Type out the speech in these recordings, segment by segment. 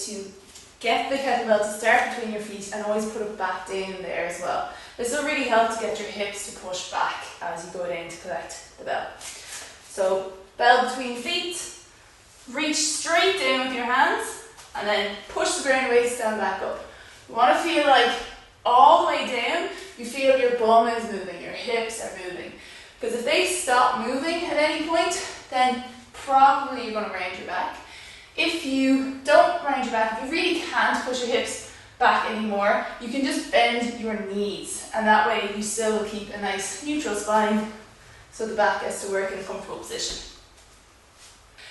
to get the kettlebell to start between your feet and always put it back down there as well. This will really help to get your hips to push back as you go down to collect the bell. So bell between feet, reach straight down with your hands and then push the ground away, stand back up. You want to feel like all the way down, you feel your bum is moving, your hips are moving. Because if they stop moving at any point, then probably you're going to round your back. If you don't round your back, if you really can't push your hips back anymore, you can just bend your knees, and that way you still will keep a nice neutral spine so the back gets to work in a comfortable position.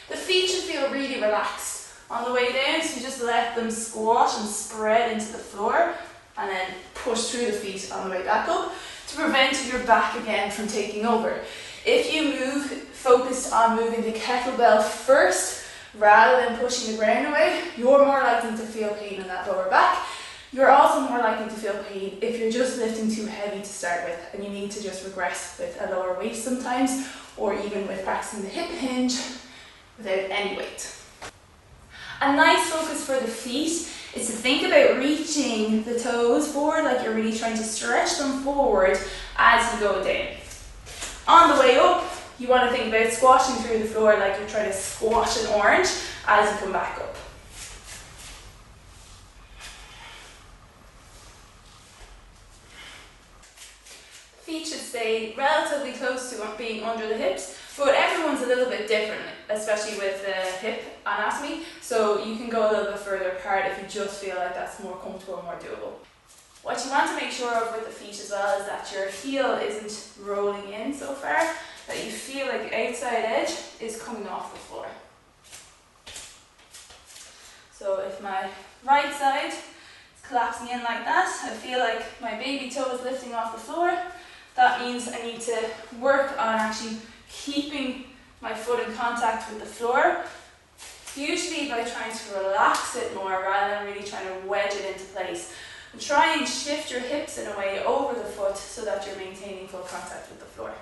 The feet should feel really relaxed on the way down, so you just let them squash and spread into the floor and then push through the feet on the way back up to prevent your back again from taking over. If you move focused on moving the kettlebell first rather than pushing the ground away, you're more likely to feel pain in that lower back. You're also more likely to feel pain if you're just lifting too heavy to start with and you need to just regress with a lower weight sometimes, or even with practicing the hip hinge without any weight. A nice focus for the feet is to think about reaching the toes forward, like you're really trying to stretch them forward as you go down. On the way up, you want to think about squashing through the floor like you're trying to squash an orange as you come back up. Feet should stay relatively close to being under the hips, but everyone's a little bit different, especially with the hip anatomy, so you can go a little bit further apart if you just feel like that's more comfortable and more doable. What you want to make sure of with the feet as well is that your heel isn't rolling in so far that you feel like the outside edge is coming off the floor. So if my right side is collapsing in like that, I feel like my baby toe is lifting off the floor. That means I need to work on actually keeping my foot in contact with the floor, usually by trying to relax it more rather than really trying to wedge it into place. And try and shift your hips in a way over the foot so that you're maintaining full contact with the floor.